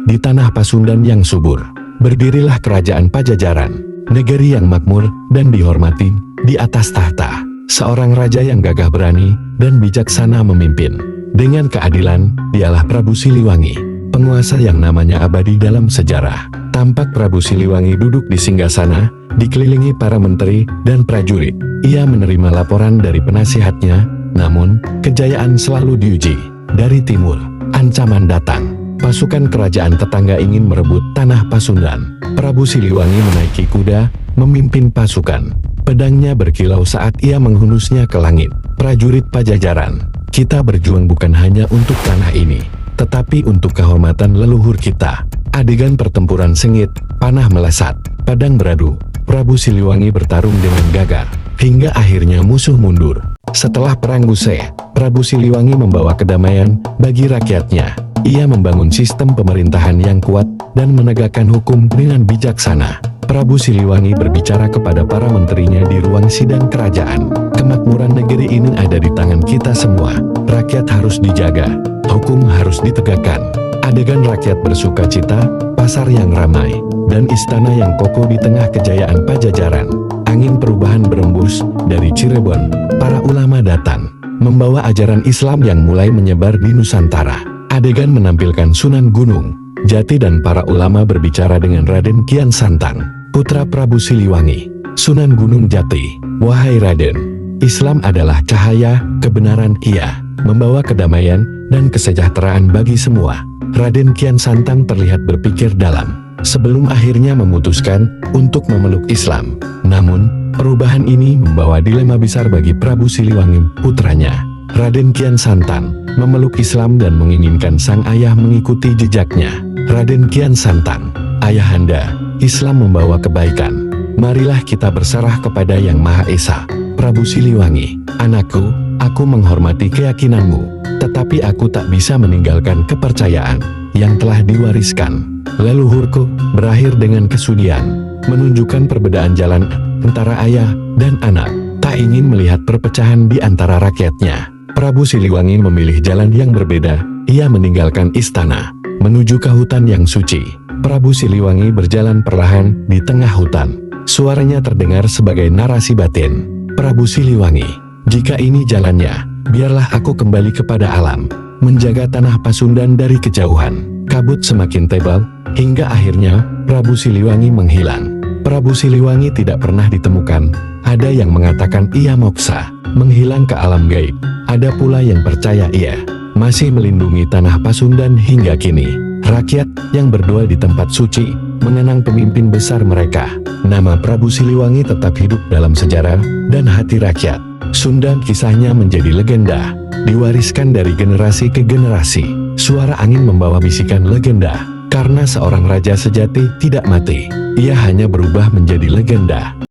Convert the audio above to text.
di tanah Pasundan yang subur. Berdirilah kerajaan Pajajaran, negeri yang makmur dan dihormati. Di atas tahta, seorang raja yang gagah berani dan bijaksana memimpin. Dengan keadilan, dialah Prabu Siliwangi, penguasa yang namanya abadi dalam sejarah. Tampak Prabu Siliwangi duduk di singgasana, dikelilingi para menteri dan prajurit. Ia menerima laporan dari penasihatnya, namun kejayaan selalu diuji. Dari timur, ancaman datang. Pasukan kerajaan tetangga ingin merebut tanah Pasundan. Prabu Siliwangi menaiki kuda, memimpin pasukan. Pedangnya berkilau saat ia menghunusnya ke langit. Prajurit Pajajaran, kita berjuang bukan hanya untuk tanah ini, tetapi untuk kehormatan leluhur kita. Adegan pertempuran sengit, panah melesat, pedang beradu. Prabu Siliwangi bertarung dengan gagah, hingga akhirnya musuh mundur. Setelah perang usai, Prabu Siliwangi membawa kedamaian bagi rakyatnya. Ia membangun sistem pemerintahan yang kuat dan menegakkan hukum dengan bijaksana. Prabu Siliwangi berbicara kepada para menterinya di ruang sidang kerajaan. Kemakmuran negeri ini ada di tangan kita semua. Rakyat harus dijaga, hukum harus ditegakkan. Adegan rakyat bersuka cita, pasar yang ramai, dan istana yang kokoh di tengah kejayaan Pajajaran. Angin perubahan berembus dari Cirebon. Para ulama datang, membawa ajaran Islam yang mulai menyebar di Nusantara. Adegan menampilkan Sunan Gunung Jati dan para ulama berbicara dengan Raden Kian Santang, putra Prabu Siliwangi. Sunan Gunung Jati, wahai Raden, Islam adalah cahaya, kebenaran. Ia membawa kedamaian dan kesejahteraan bagi semua. Raden Kian Santang terlihat berpikir dalam sebelum akhirnya memutuskan untuk memeluk Islam. Namun, perubahan ini membawa dilema besar bagi Prabu Siliwangi, putranya. Raden Kian Santang memeluk Islam dan menginginkan sang ayah mengikuti jejaknya. Raden Kian Santang, ayahanda, Islam membawa kebaikan. Marilah kita berserah kepada Yang Maha Esa. Prabu Siliwangi, anakku, aku menghormati keyakinanmu, tetapi aku tak bisa meninggalkan kepercayaan yang telah diwariskan leluhurku. Berakhir dengan kesudian, menunjukkan perbedaan jalan antara ayah dan anak. Tak ingin melihat perpecahan di antara rakyatnya, Prabu Siliwangi memilih jalan yang berbeda. Ia meninggalkan istana, menuju ke hutan yang suci. Prabu Siliwangi berjalan perlahan di tengah hutan. Suaranya terdengar sebagai narasi batin. Prabu Siliwangi, jika ini jalannya, biarlah aku kembali kepada alam, menjaga tanah Pasundan dari kejauhan. Kabut semakin tebal, hingga akhirnya Prabu Siliwangi menghilang. Prabu Siliwangi tidak pernah ditemukan. Ada yang mengatakan ia moksa, menghilang ke alam gaib. Ada pula yang percaya ia masih melindungi tanah Pasundan hingga kini. Rakyat yang berdoa di tempat suci mengenang pemimpin besar mereka. Nama Prabu Siliwangi tetap hidup dalam sejarah dan hati rakyat. Sunda kisahnya menjadi legenda, diwariskan dari generasi ke generasi. Suara angin membawa bisikan legenda, karena seorang raja sejati tidak mati. Ia hanya berubah menjadi legenda.